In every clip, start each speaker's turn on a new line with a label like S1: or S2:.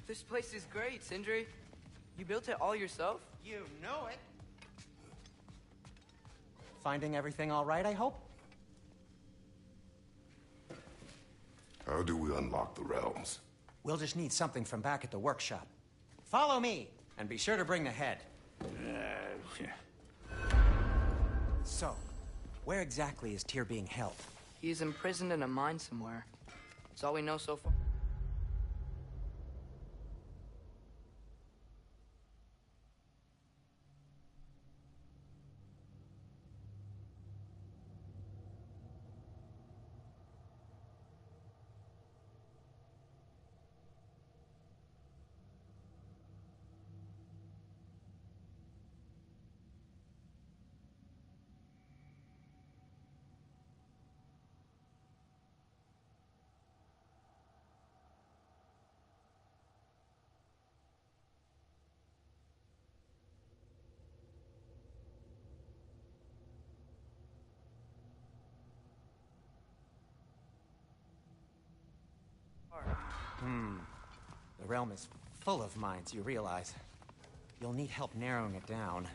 S1: This place is great, Sindri. You built it all yourself?
S2: You know it. Finding everything all right, I hope?
S3: How do we unlock the realms?
S2: We'll just need something from back at the workshop. Follow me, and be sure to bring the head. So, where exactly is Tyr being held?
S1: He's imprisoned in a mine somewhere. That's all we know so far.
S2: The realm is full of mines, you realize. You'll need help narrowing it down.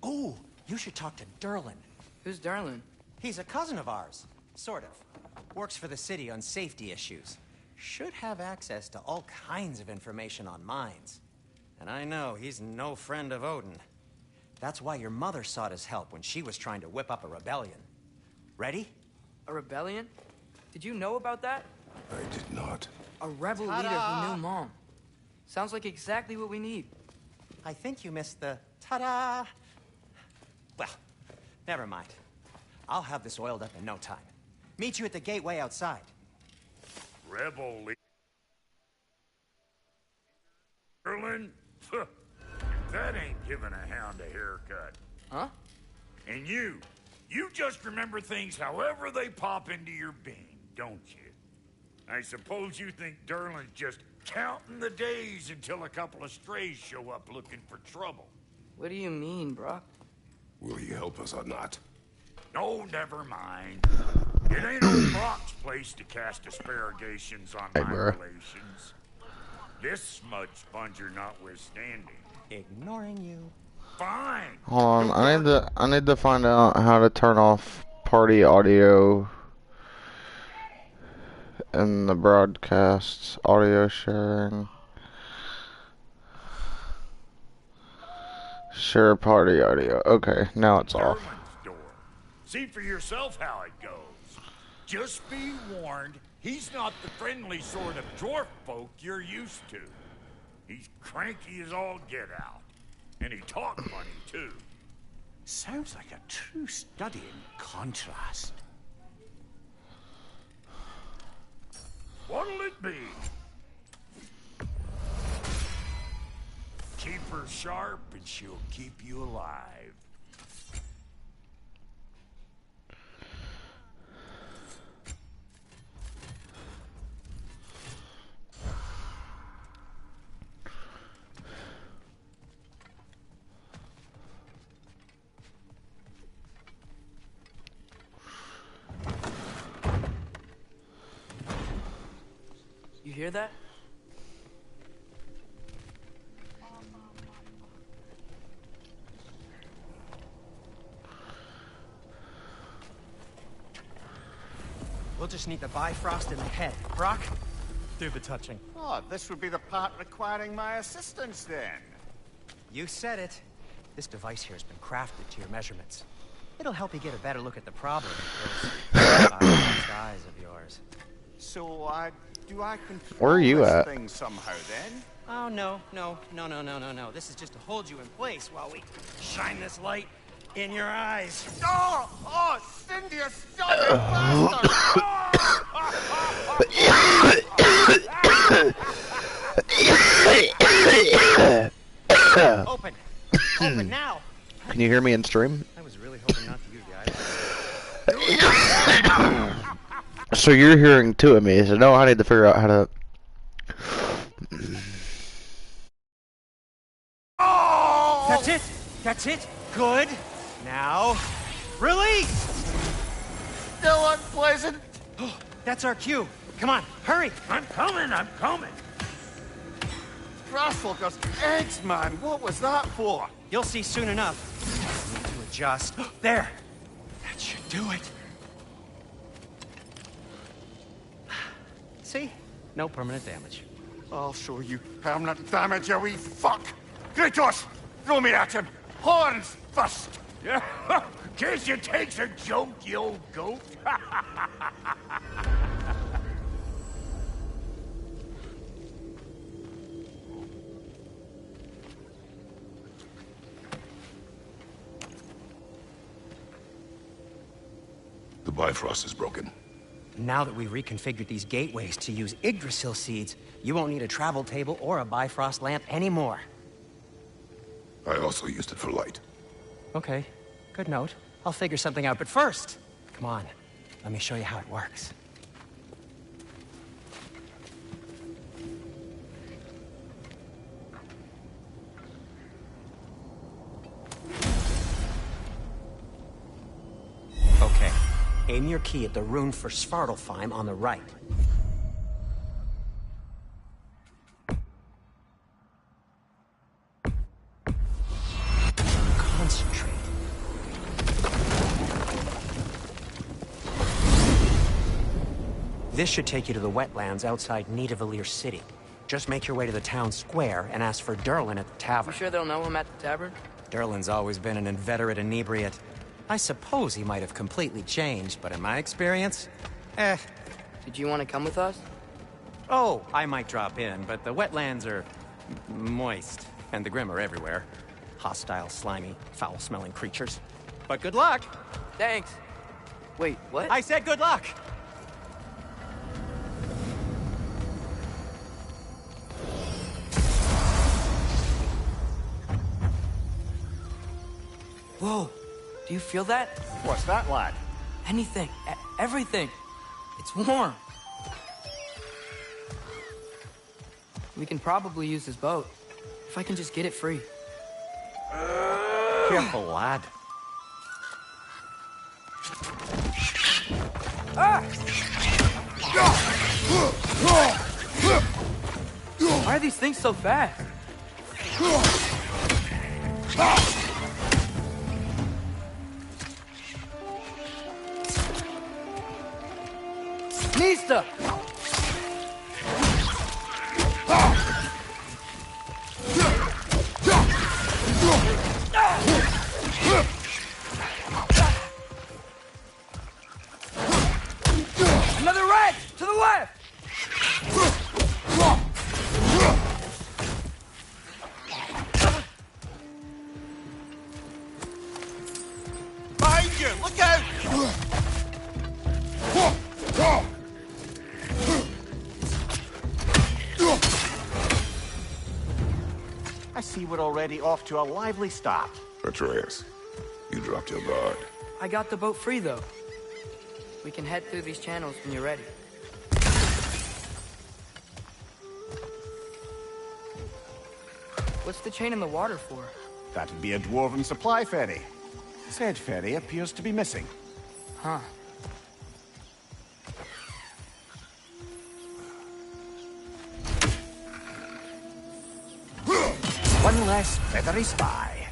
S2: Oh, you should talk to Durlin.
S1: Who's Darlin?
S2: He's a cousin of ours. Sort of. Works for the city on safety issues. Should have access to all kinds of information on mines. And I know he's no friend of Odin. That's why your mother sought his help when she was trying to whip up a rebellion. Ready?
S1: A rebellion? Did you know about that?
S3: I did not.
S1: A rebel leader who knew Mom. Sounds like exactly what we need.
S2: I think you missed the ta-da. Well, never mind. I'll have this oiled up in no time. Meet you at the gateway outside.
S4: Rebel leader? Erlin? That ain't giving a hound a haircut.
S1: Huh?
S4: And you just remember things however they pop into your being, don't you? I suppose you think Durlin's just counting the days until a couple of strays show up looking for trouble.
S1: What do you mean, Brock?
S3: Will you help us or not?
S4: No, never mind. It ain't old Brock's place to cast aspersions on my relations. This smudge sponger notwithstanding.
S2: Ignoring you.
S4: Fine.
S5: Hold on, I need to find out how to turn off party audio in the broadcasts, audio sharing. Share party audio. Okay, now it's off.
S4: Door. See for yourself how it goes. Just be warned, he's not the friendly sort of dwarf folk you're used to. He's cranky as all get out. And he talks funny, too.
S6: Sounds like a true study in contrast.
S4: What'll it be? Keep her sharp and she'll keep you alive.
S1: You hear that?
S2: We'll just need the Bifrost in the head. Brock, do the touching.
S6: Oh, this would be the part requiring my assistance then.
S2: You said it. This device here has been crafted to your measurements. It'll help you get a better look at the problem with those eyes of yours.
S6: So, do I control
S5: Where are you
S6: this
S5: at?
S6: thing somehow then?
S2: Oh, no. This is just to hold you in place while we shine this light in your eyes.
S6: Oh, Cindy, you stubborn bastard!
S2: Open now.
S5: Can you hear me in stream?
S2: I was really hoping not to you guys.
S5: So you're hearing two of me, so no, I need to figure out how to...
S2: That's it. Good. Now, release!
S6: Still unpleasant.
S2: That's our cue. Come on, hurry.
S4: I'm coming.
S6: Grassfuckers! Eggs, man! What was that for?
S2: You'll see soon enough. I need to adjust. There! That should do it. See? No permanent damage.
S6: I'll show you permanent damage, you wee fuck! Kratos! Throw me at him! Horns first!
S4: Yeah, guess you takes a joke, you old goat.
S3: The Bifrost is broken.
S2: Now that we've reconfigured these gateways to use Yggdrasil seeds, you won't need a travel table or a Bifrost lamp anymore.
S3: I also used it for light.
S2: Okay, good note. I'll figure something out, but first, come on, let me show you how it works. Okay, aim your key at the rune for Svartalfheim on the right. Concentrate. This should take you to the wetlands outside Nidavellir City. Just make your way to the town square and ask for Durlin at the
S1: You
S2: tavern.
S1: sure they'll know him at the tavern?
S2: Durlin's always been an inveterate inebriate. I suppose he might have completely changed, but in my experience,
S1: Did you want to come with us?
S2: Oh, I might drop in, but the wetlands are moist, and the Grim are everywhere. Hostile, slimy, foul-smelling creatures. But good luck!
S1: Thanks. Wait, what?
S2: I said good luck!
S1: Whoa, do you feel that?
S6: What's that, lad?
S1: Anything, everything. It's warm. We can probably use this boat. If I can just get it free.
S6: Careful, lad.
S1: Why are these things so fast? Nista! Another red! To the left!
S6: Behind you! Look out! I see we're already off to a lively start.
S3: Atreus, you dropped your guard.
S1: I got the boat free, though. We can head through these channels when you're ready. What's the chain in the water for?
S6: That'd be a dwarven supply ferry. Said ferry appears to be missing.
S1: Huh.
S6: One less feathery spy.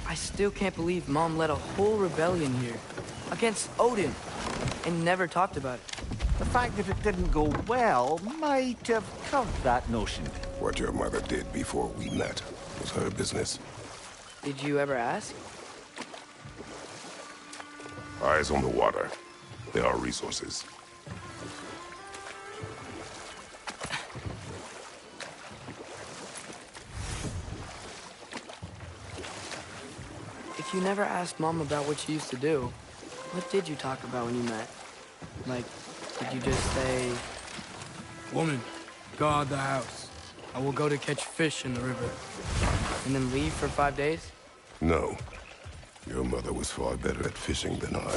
S1: I still can't believe Mom led a whole rebellion here. Against Odin. And never talked about it.
S6: The fact that it didn't go well might have curved that notion.
S3: What your mother did before we met was her business.
S1: Did you ever ask?
S3: Eyes on the water. There are resources.
S1: If you never asked Mom about what she used to do, what did you talk about when you met? Like, did you just say, "Woman, go out the house. I will go to catch fish in the river." And then leave for 5 days?
S3: No. Your mother was far better at fishing than I.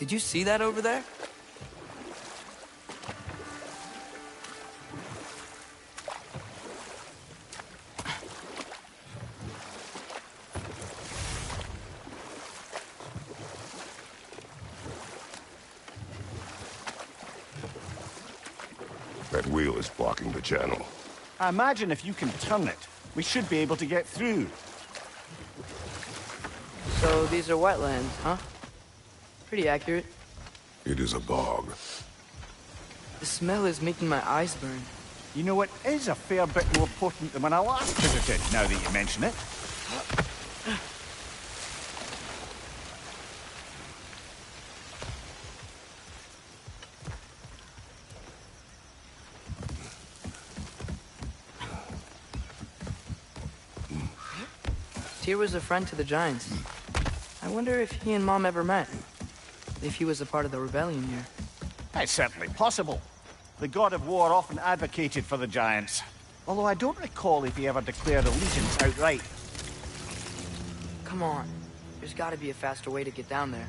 S1: Did you see that over there?
S3: That wheel is blocking the channel.
S6: I imagine if you can turn it, we should be able to get through.
S1: So these are wetlands, huh? Pretty accurate.
S3: It is a bog.
S1: The smell is making my eyes burn.
S6: You know, it is a fair bit more potent than when I last visited, now that you mention it.
S1: Tyr was a friend to the Giants. I wonder if he and Mom ever met. If he was a part of the rebellion here.
S6: It's certainly possible. The god of war often advocated for the Giants. Although I don't recall if he ever declared allegiance outright.
S1: Come on. There's gotta be a faster way to get down there.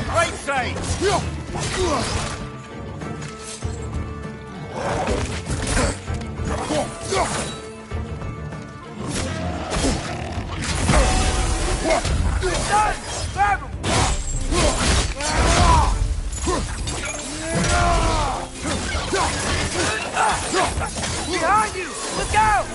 S6: Right side!
S1: Behind you! Look out!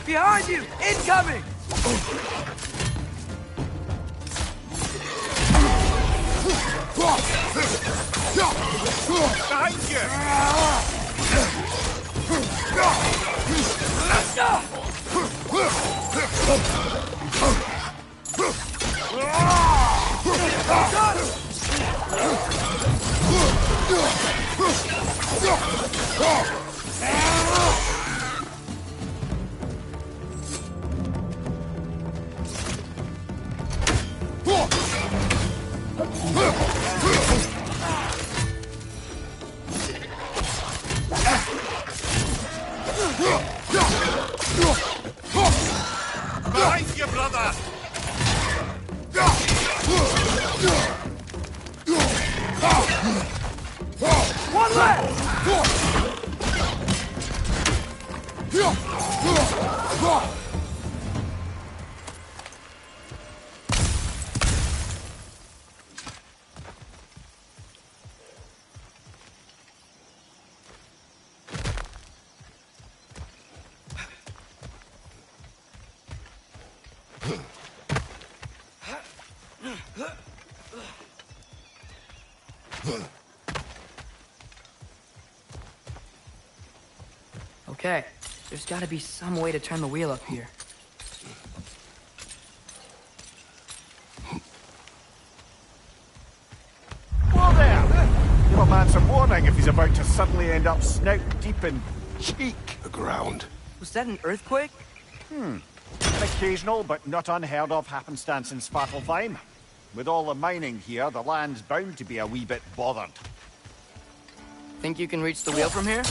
S1: Behind you! Incoming!
S6: Behind you! Behind you, brother!
S1: One left! Okay, there's gotta be some way to turn the wheel up here.
S6: Whoa there! Give a man some warning if he's about to suddenly end up snout deep in cheek.
S3: The ground.
S1: Was that an earthquake?
S6: An occasional but not unheard of happenstance in Svartalfheim. With all the mining here, the land's bound to be a wee bit bothered.
S1: Think you can reach the wheel from here?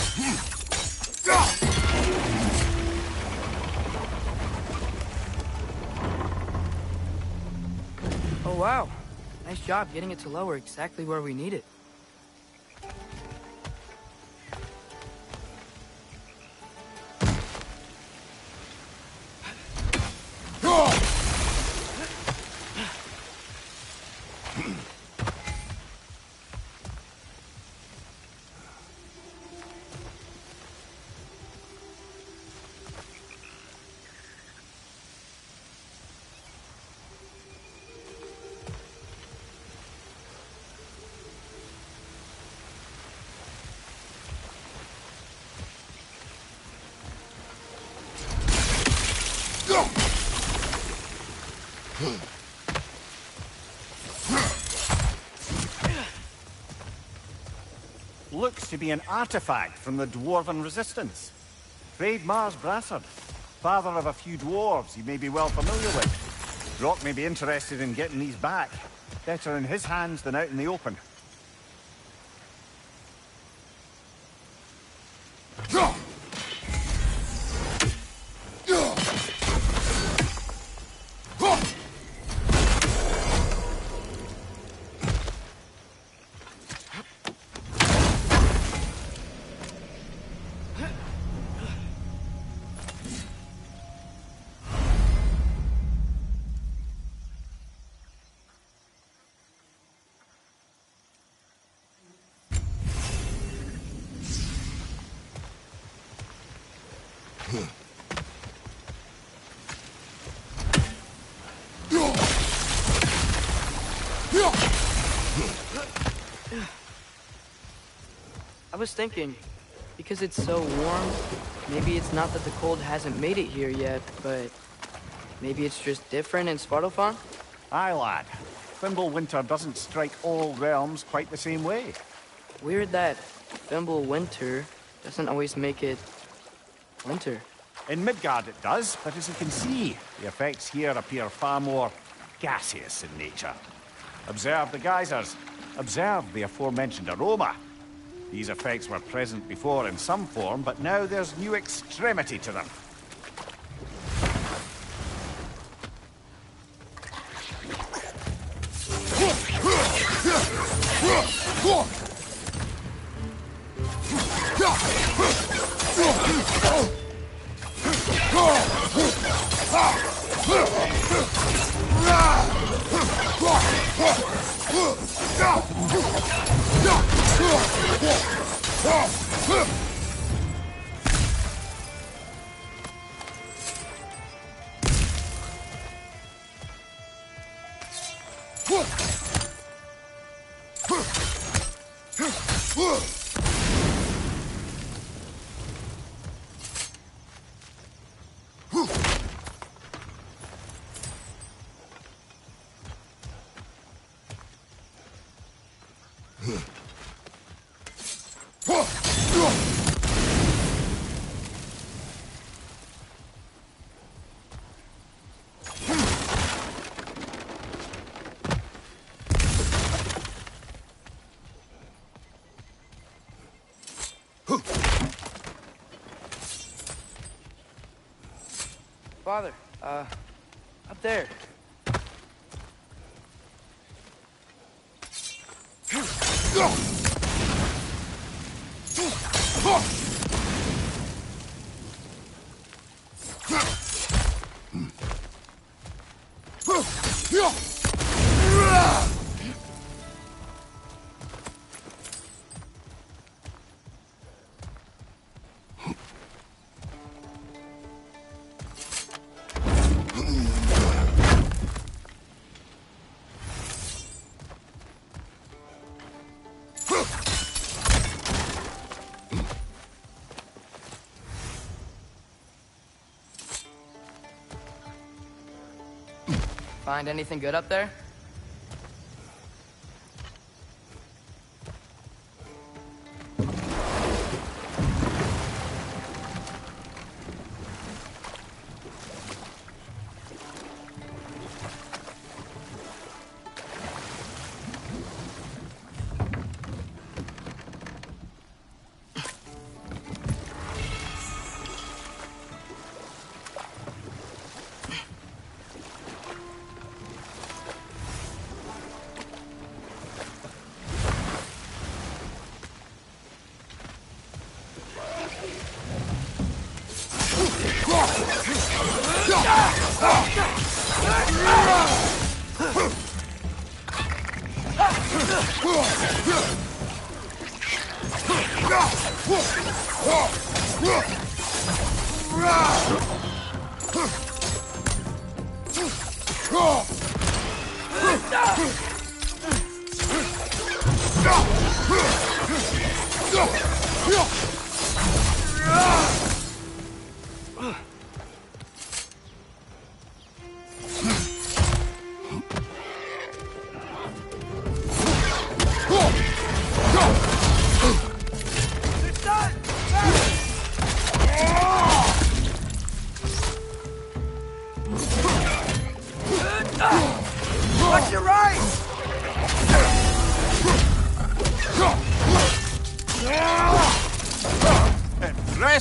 S1: Oh wow, nice job getting it to lower exactly where we need it.
S6: looks to be an artifact from the Dwarven Resistance. Freyed Mars Brassard, father of a few dwarves you may be well familiar with. Rock may be interested in getting these back. Better in his hands than out in the open.
S1: I was thinking, because it's so warm, maybe it's not that the cold hasn't made it here yet, but maybe it's just different in Svartalfheim?
S6: Aye, lad. Fimbulwinter doesn't strike all realms quite the same way.
S1: Weird that Fimbulwinter doesn't always make it winter.
S6: In Midgard it does, but as you can see, the effects here appear far more gaseous in nature. Observe the geysers. Observe the aforementioned aroma. These effects were present before in some form, but now there's new extremity to them.
S1: Father, up there. Find anything good up there?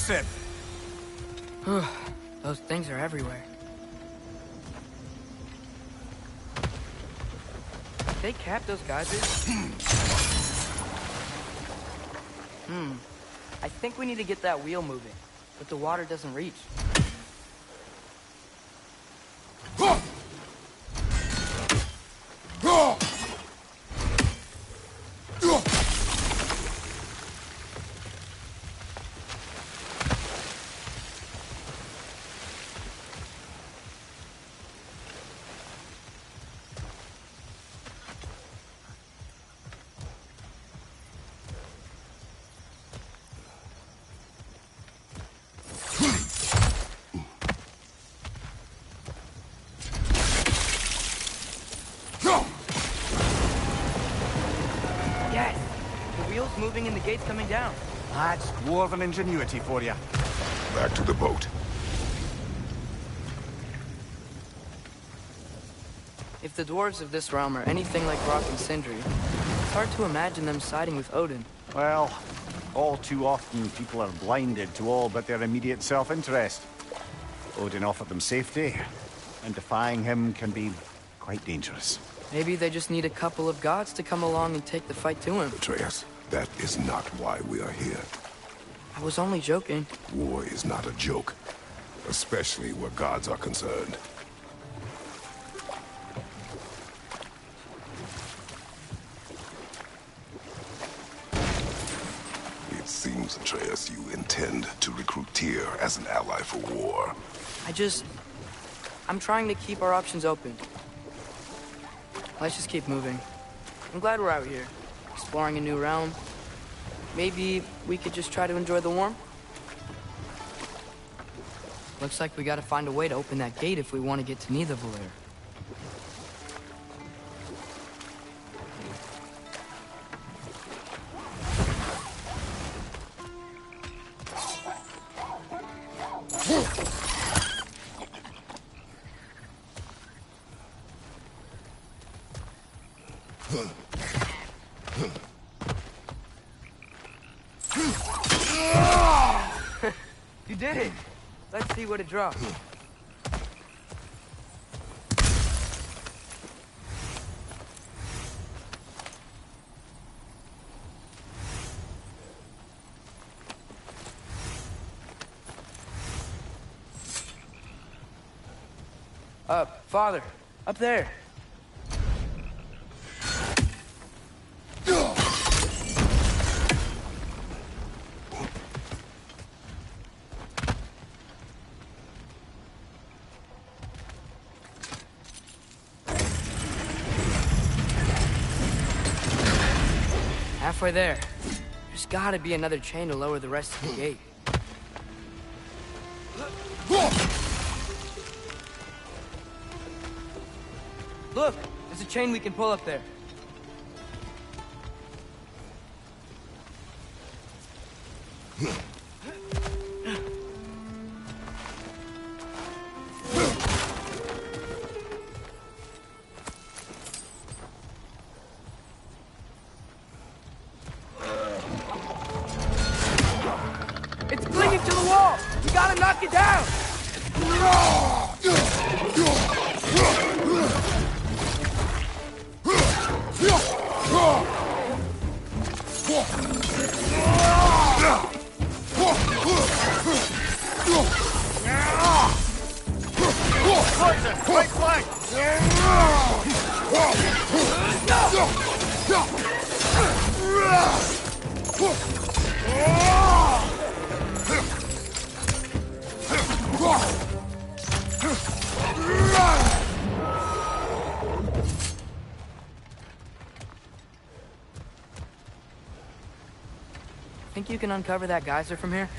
S6: elusive.
S1: Those things are everywhere. They cap those geysers? I think we need to get that wheel moving, but the water doesn't reach. Yes! The wheel's moving and the gate's coming down.
S6: That's dwarven ingenuity for you.
S3: Back to the boat.
S1: If the dwarves of this realm are anything like Rock and Sindri, it's hard to imagine them siding with Odin.
S6: Well, all too often people are blinded to all but their immediate self-interest. Odin offered them safety, and defying him can be quite dangerous.
S1: Maybe they just need a couple of gods to come along and take the fight to him.
S3: Atreus, that is not why we are here.
S1: I was only joking.
S3: War is not a joke, especially where gods are concerned. It seems, Atreus, you intend to recruit Tyr as an ally for war.
S1: I'm trying to keep our options open. Let's just keep moving. I'm glad we're out here, exploring a new realm. Maybe we could just try to enjoy the warmth? Looks like we gotta find a way to open that gate if we want to get to Nidavellir. You did it! Let's see what it drops. Father, up there. Halfway there. There's gotta be another chain to lower the rest of the gate. Look! There's a chain we can pull up there. It's clinging to the wall! We gotta knock it down!
S6: Right flank!
S1: Think you can uncover that geyser from here?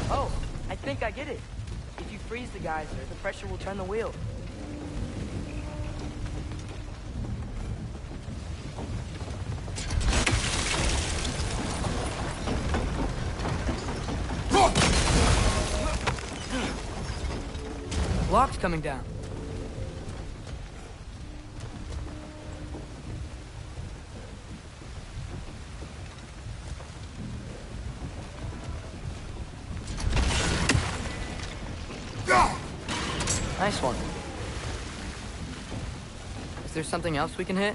S1: Oh, I think I get it. If you freeze the geyser, the pressure will turn the wheel. Block's coming down. Nice one. Is there something else we can hit?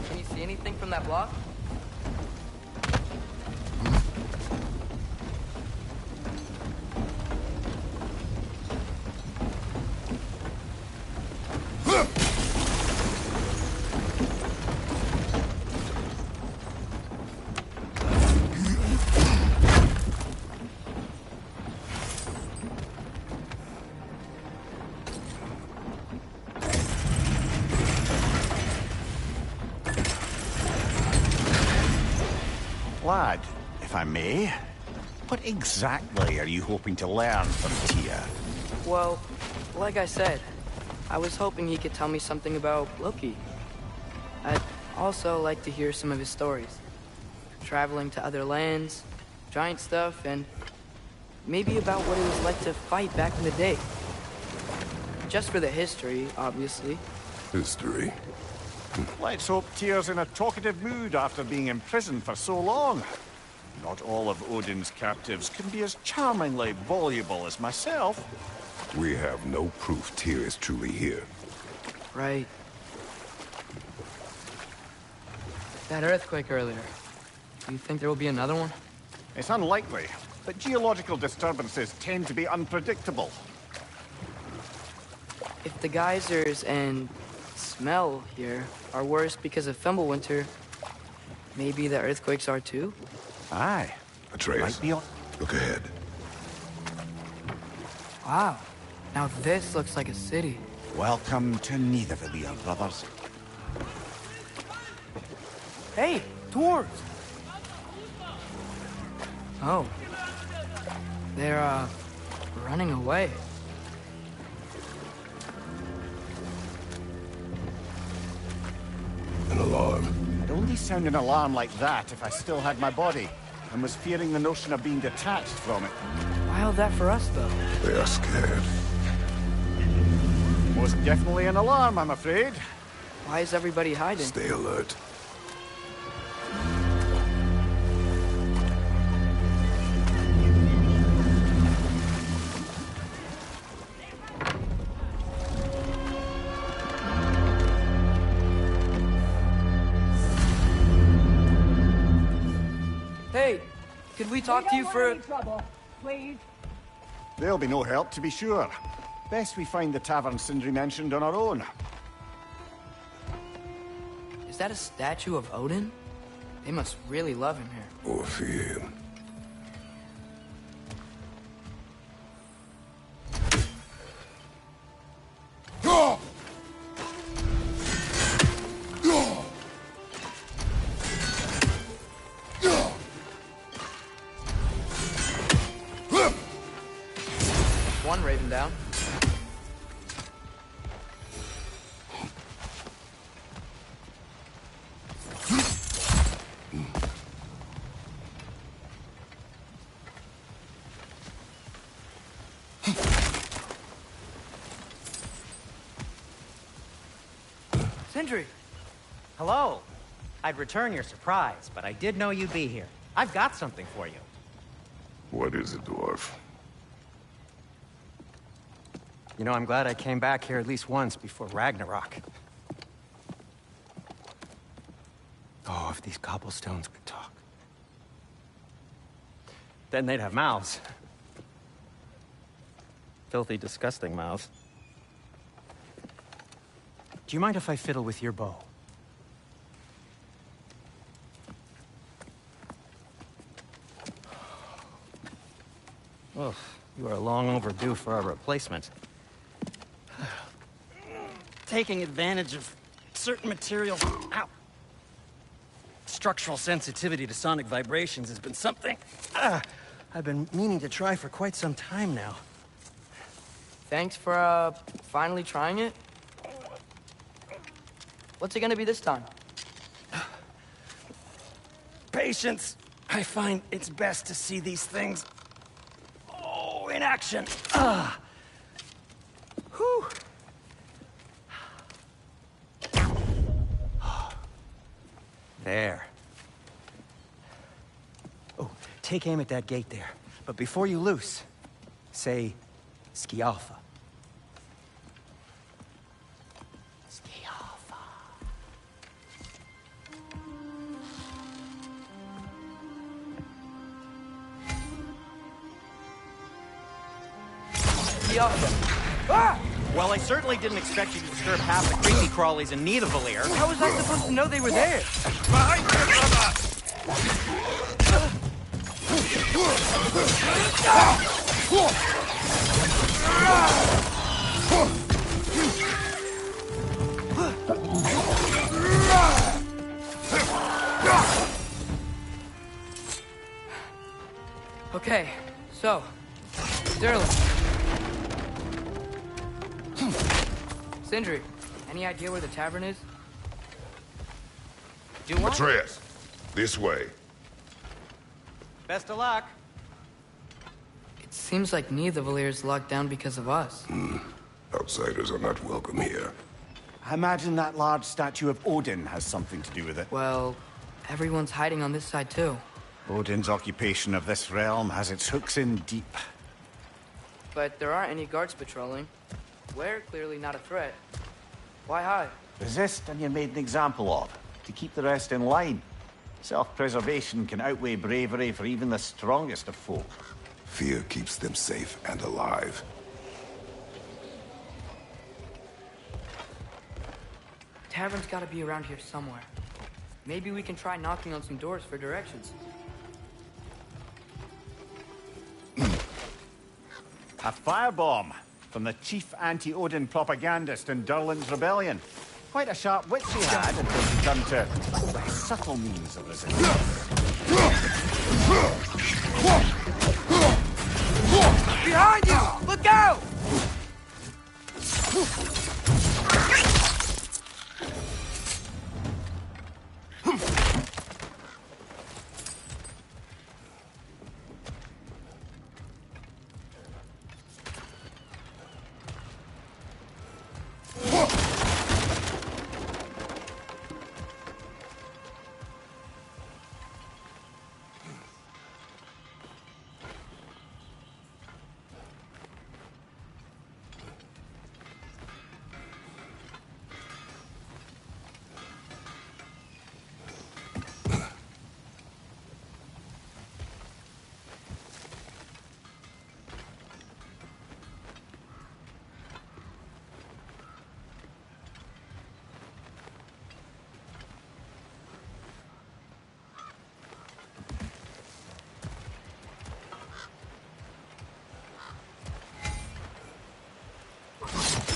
S1: Can you see anything from that block?
S6: Lad, if I may, what exactly are you hoping to learn from Tyr?
S1: Well, like I said, I was hoping he could tell me something about Loki. I'd also like to hear some of his stories. Traveling to other lands, giant stuff, and maybe about what it was like to fight back in the day. Just for the history, obviously.
S3: History.
S6: Let's hope Tyr's in a talkative mood after being imprisoned for so long. Not all of Odin's captives can be as charmingly voluble as myself.
S3: We have no proof Tyr is truly here.
S1: Right. That earthquake earlier. Do you think there will be another one?
S6: It's unlikely, but geological disturbances tend to be unpredictable.
S1: If the geysers and smell here are worse because of Fimbulwinter, maybe the earthquakes are too?
S6: Aye.
S3: Atreus,
S6: Might be on.
S3: look ahead.
S1: Wow. Now this looks like a city.
S6: Welcome to Nidavellir, brothers.
S1: Hey, dwarves! Oh. They're, running away.
S3: An alarm.
S6: I'd only sound an alarm like that if I still had my body, and was fearing the notion of being detached from it.
S1: Wild that for us, though.
S3: They are scared.
S6: Most definitely an alarm, I'm afraid.
S1: Why is everybody hiding?
S3: Stay alert.
S1: Hey, could we talk to you for...
S7: trouble, please.
S6: There'll be no help, to be sure. Best we find the tavern Sindri mentioned on our own.
S1: Is that a statue of Odin? They must really love him here.
S3: Or fear him.
S1: One raven down. Sindri!
S2: Hello. I'd return your surprise, but I did know you'd be here. I've got something for you.
S3: What is it, dwarf?
S2: You know, I'm glad I came back here at least once before Ragnarok. Oh, if these cobblestones could talk. Then they'd have mouths. Filthy, disgusting mouths. Do you mind if I fiddle with your bow? Ugh, you are long overdue for a replacement. Taking advantage of certain materials. Ow. Structural sensitivity to sonic vibrations has been something I've been meaning to try for quite some time now.
S1: Thanks for, finally trying it. What's it gonna be this time?
S2: Patience. I find it's best to see these things, in action. Whew. There. Oh, take aim at that gate there. But before you loose, say, Skialfa. Skialfa.
S1: Ah!
S2: Well, I certainly didn't expect you to disturb half the creepy crawlies in Nidavellir.
S1: How was I supposed to know they were there?
S4: Behind you, brother!
S1: Okay, so, Sterling. Sindri, any idea where the tavern is?
S2: Do what?
S3: Atreus, this way.
S2: Best of luck.
S1: It seems like Nidavellir is locked down because of us.
S3: Outsiders are not welcome here.
S6: I imagine that large statue of Odin has something to do with it.
S1: Well, everyone's hiding on this side too.
S6: Odin's occupation of this realm has its hooks in deep.
S1: But there aren't any guards patrolling. We're clearly not a threat. Why hide?
S6: Resist and you're made an example of, to keep the rest in line. Self-preservation can outweigh bravery for even the strongest of folk.
S3: Fear keeps them safe and alive.
S1: Tavern's gotta be around here somewhere. Maybe we can try knocking on some doors for directions.
S6: A firebomb from the chief anti-Odin propagandist in Durlin's rebellion. Quite a sharp wit she had until she turned to subtle means of resistance.
S1: Behind you! Look out!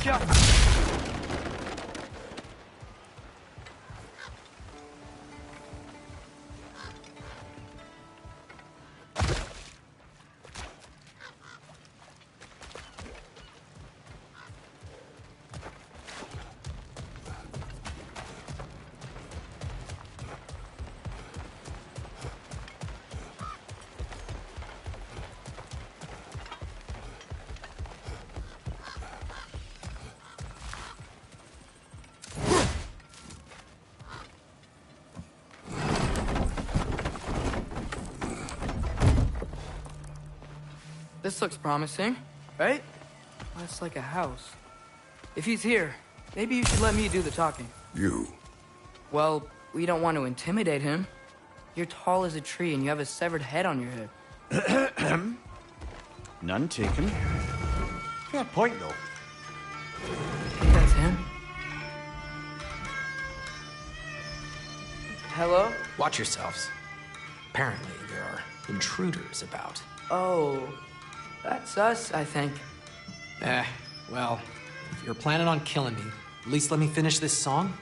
S1: Yeah. This looks promising, right? Well, it's like a house. If he's here, maybe you should let me do the talking.
S3: You.
S1: Well, we don't want to intimidate him. You're tall as a tree and you have a severed head on your head.
S6: None taken. Fair point, though.
S1: Think that's him? Hello?
S7: Watch yourselves. Apparently, there are intruders about.
S1: Oh, That's us, I think.
S7: Well, if you're planning on killing me, at least let me finish this song.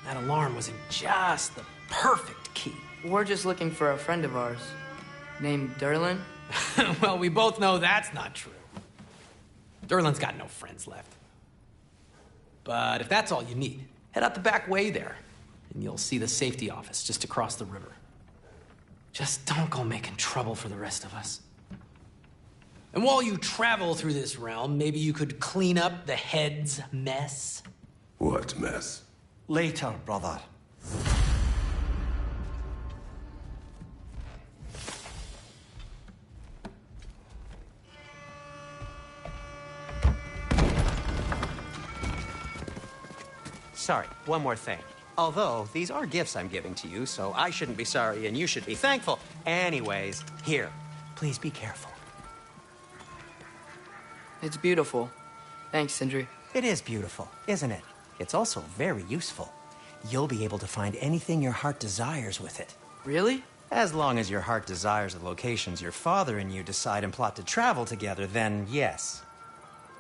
S7: That alarm was in just the perfect key.
S1: We're just looking for a friend of ours named Derlin.
S7: Well, we both know that's not true. Derlin's got no friends left. But if that's all you need, head out the back way there, and you'll see the safety office just across the river. Just don't go making trouble for the rest of us. And while you travel through this realm, maybe you could clean up the head's mess?
S3: What mess?
S6: Later, brother.
S2: Sorry, one more thing. Although, these are gifts I'm giving to you, so I shouldn't be sorry and you should be thankful. Anyways, here, please be careful.
S1: It's beautiful. Thanks, Sindri.
S2: It is beautiful, isn't it? It's also very useful. You'll be able to find anything your heart desires with it.
S1: Really?
S2: As long as your heart desires the locations your father and you decide and plot to travel together, then yes.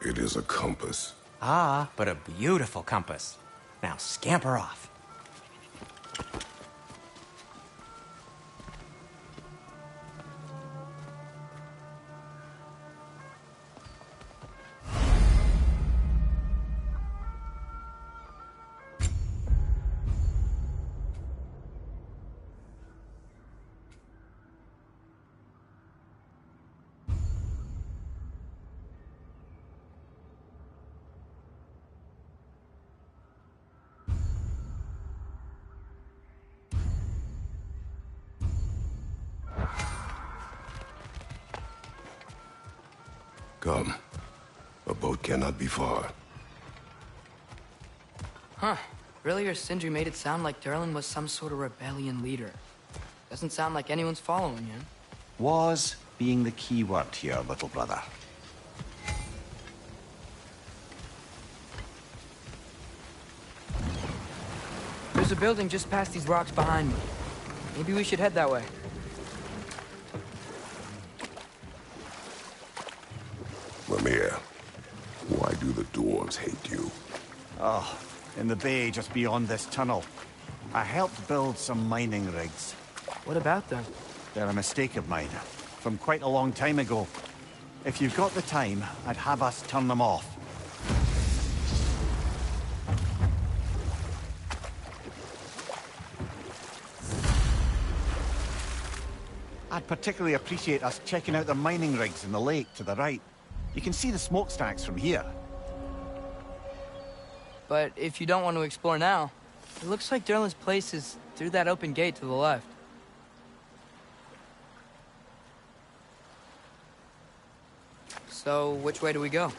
S3: It is a compass.
S2: Ah, but a beautiful compass. Now scamper off.
S3: Come. A boat cannot be far.
S1: Huh. Earlier, Sindri made it sound like Derlin was some sort of rebellion leader. Doesn't sound like anyone's following him.
S6: Was being the key word here, little brother.
S1: There's a building just past these rocks behind me. Maybe we should head that way.
S3: Mimir, why do the dwarves hate you?
S6: Oh, in the bay just beyond this tunnel. I helped build some mining rigs.
S1: What about them?
S6: They're a mistake of mine, from quite a long time ago. If you've got the time, I'd have us turn them off. I'd particularly appreciate us checking out the mining rigs in the lake to the right. You can see the smokestacks from here.
S1: But if you don't want to explore now, it looks like Derlin's place is through that open gate to the left. So, which way do we go?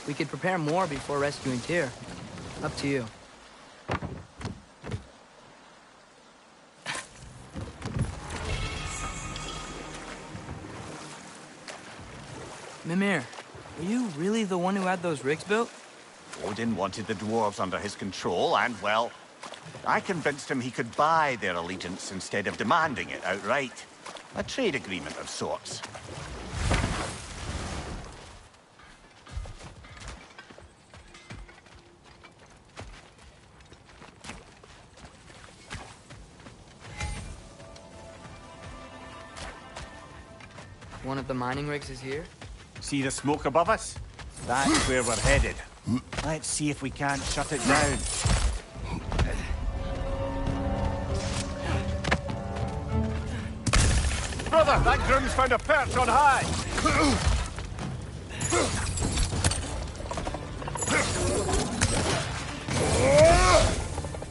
S1: We could prepare more before rescuing Tyr. Up to you. Mimir, are you really the one who had those rigs built?
S6: Odin wanted the dwarves under his control, and, well, I convinced him he could buy their allegiance instead of demanding it outright. A trade agreement of sorts.
S1: One of the mining rigs is here?
S6: See the smoke above us? That's where we're headed. Let's see if we can't shut it down. Brother, that groom's found a perch on high!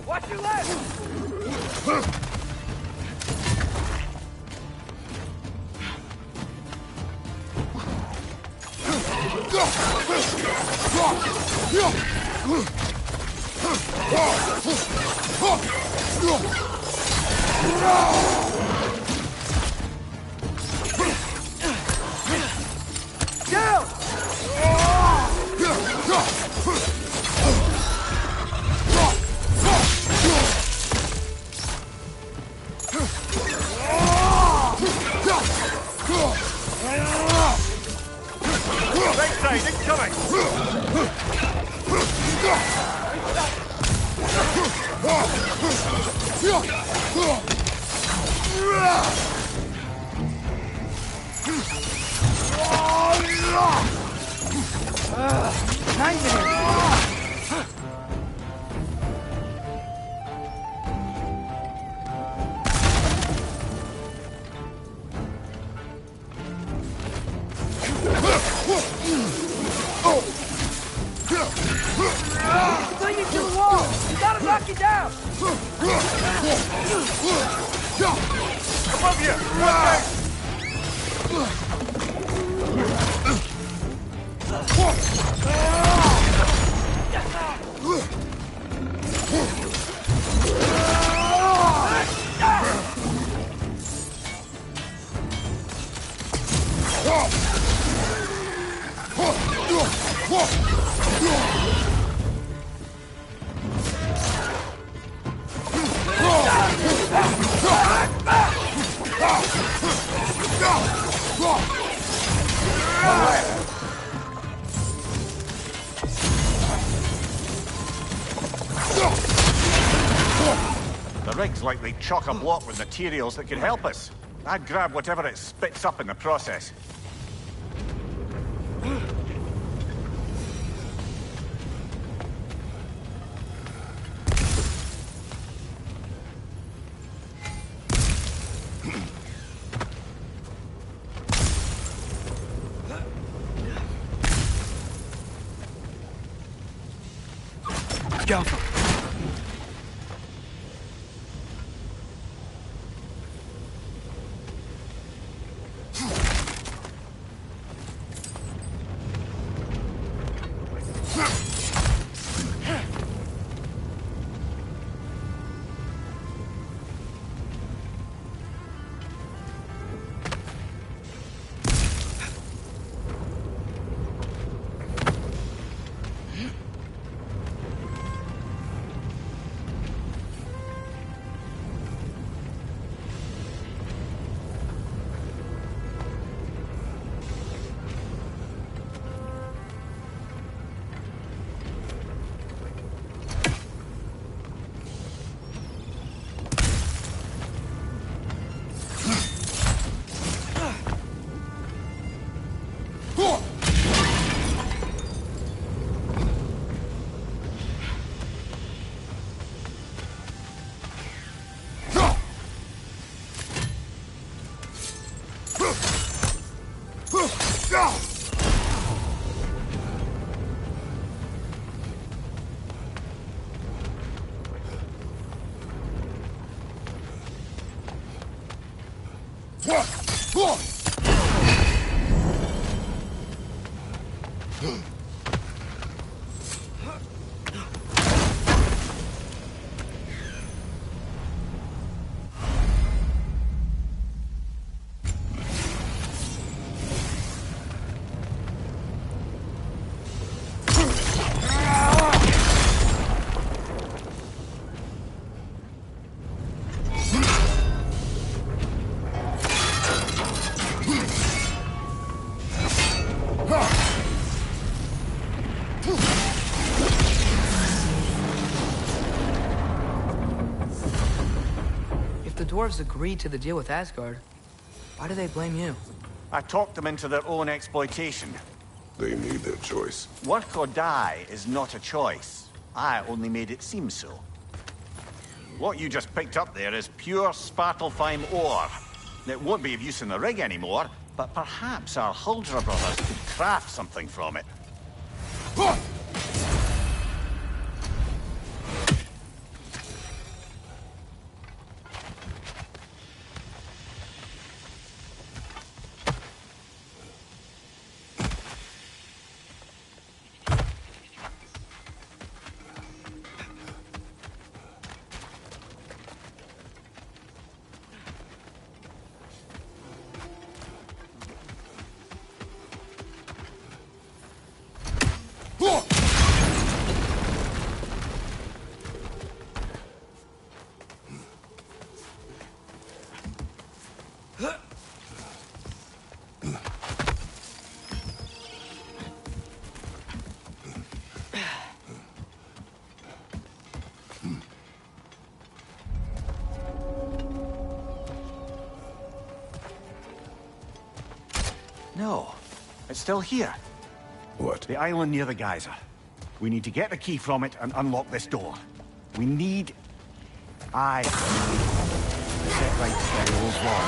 S1: Watch your left! Clinging to the wall! You gotta knock it down!
S4: Above you!
S6: The rig's likely chock-a-block with materials that could help us. I'd grab whatever it spits up in the process.
S1: Go. If the dwarves agreed to the deal with Asgard, why do they blame you?
S6: I talked them into their own exploitation.
S3: They made their choice.
S6: Work or die is not a choice. I only made it seem so. What you just picked up there is pure Svartalfheim ore. It won't be of use in the rig anymore, but perhaps our Huldra brothers could craft something from it.
S3: Huh!
S6: It's still here.
S3: What?
S6: The island near the geyser. We need to get the key from it and unlock this door. We need... I need to set right Ferrio's wall.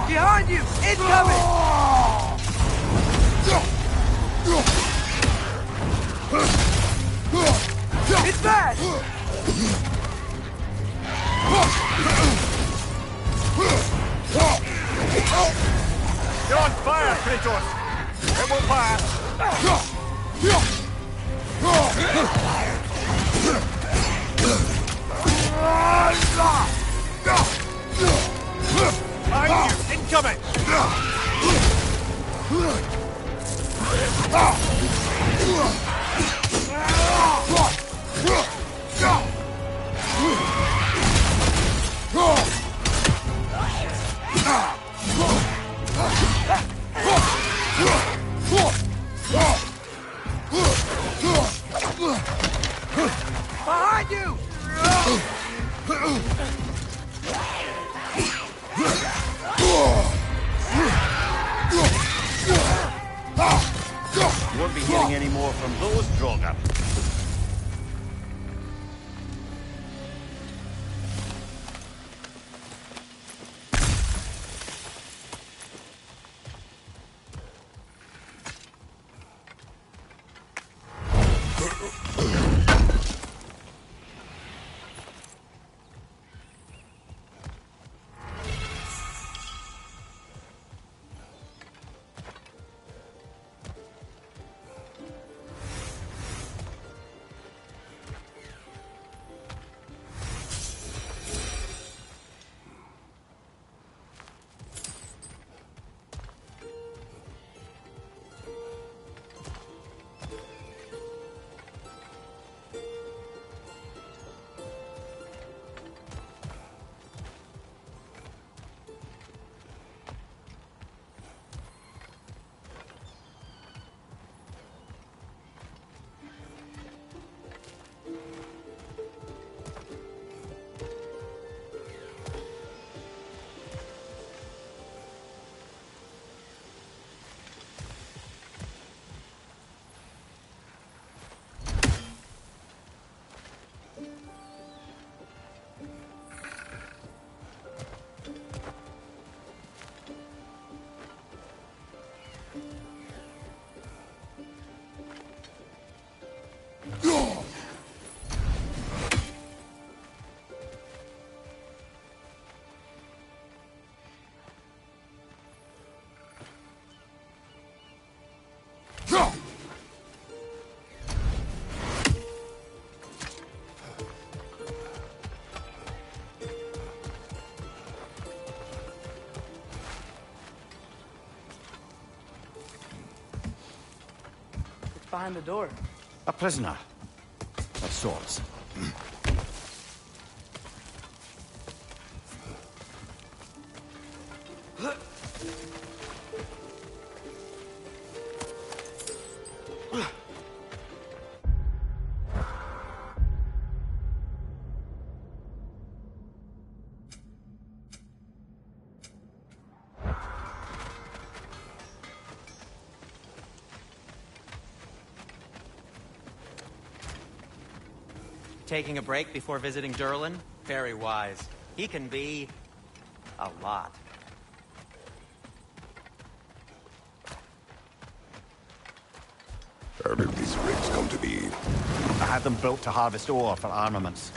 S1: Behind you! Incoming! It's bad!
S6: You're on fire, Kratos! It will pass! Behind you! Incoming!
S1: Behind you!
S6: You won't be hearing any more from those Draugr.
S1: Behind the door.
S6: A prisoner. Of sorts.
S2: Taking a break before visiting Durlin? Very wise. He can be... a lot.
S3: How did these rigs come to be?
S6: I had them built to harvest ore for armaments.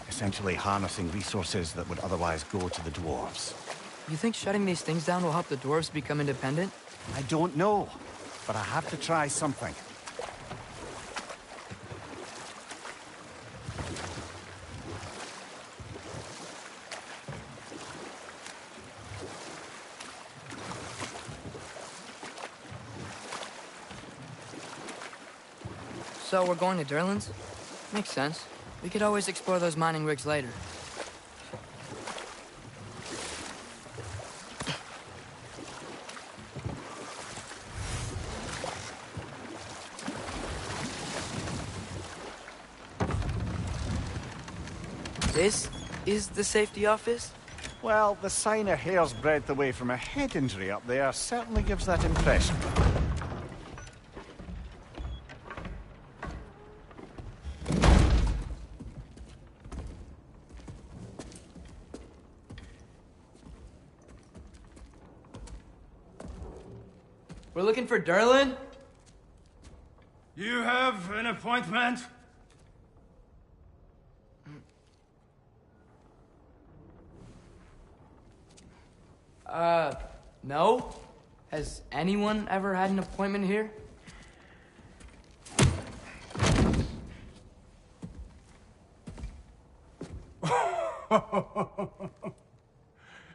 S6: Essentially harnessing resources that would otherwise go to the dwarves.
S1: You think shutting these things down will help the dwarves become independent?
S6: I don't know, but I have to try something.
S1: So we're going to Durlin's? Makes sense. We could always explore those mining rigs later. This is the safety office?
S6: Well, the sign a hair's breadth away from a head injury up there certainly gives that impression.
S1: We're looking for Durlin?
S8: You have an appointment?
S1: No? Has anyone ever had an appointment here?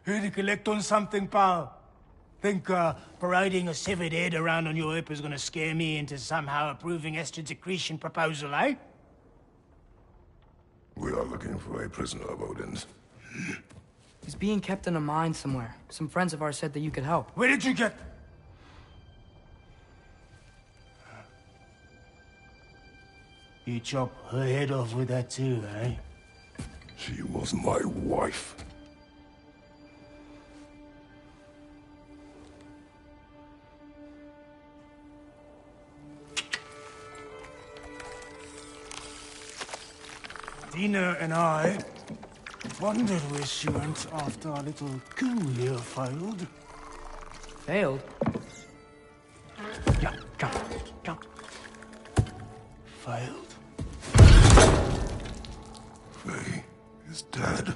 S8: Here to collect on something, pal? Think, parading a severed head around on your hip is gonna scare me into somehow approving Esther's accretion proposal, eh?
S3: We are looking for a prisoner of Odin's.
S1: He's being kept in a mine somewhere. Some friends of ours said that you could help.
S8: Where did you get... You chop her head off with that too, eh?
S3: She was my wife.
S8: Dina and I wondered where she went after our little coup here failed.
S1: Failed?
S8: Yeah, come. Failed.
S3: Faye is dead.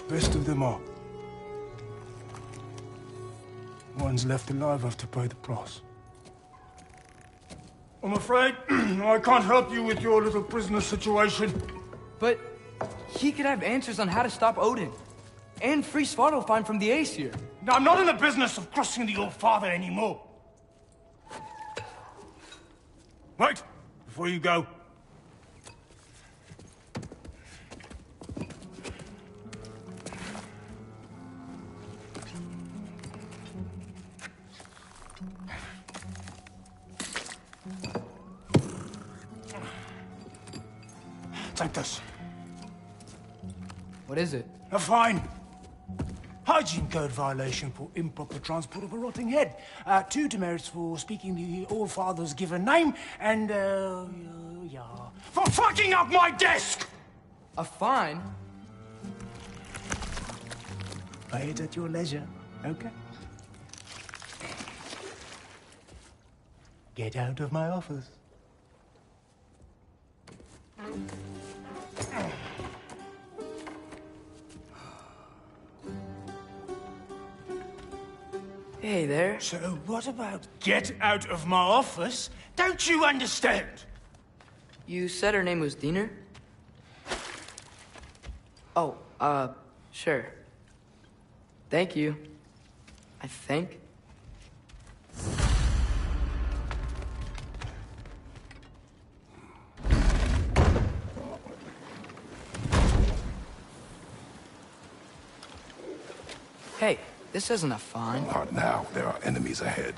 S8: Best of them are. One's left alive have to pay the price. I'm afraid I can't help you with your little prisoner situation.
S1: But he could have answers on how to stop Odin. And free Svartalfheim from the Aesir.
S8: Now, I'm not in the business of crossing the old father anymore. Wait, before you go. Take this.
S1: What is it?
S8: A fine. Hygiene code violation for improper transport of a rotting head. 2 demerits for speaking the All-Father's given name, and, yeah... for fucking up my desk!
S1: A fine?
S8: Pay it at your leisure, okay? Get out of my office.
S1: Hey there.
S8: So what about get out of my office? Don't you understand?
S1: You said her name was Diener? Oh, sure. Thank you. I think. Hey, this isn't a fine.
S3: Not now. There are enemies ahead.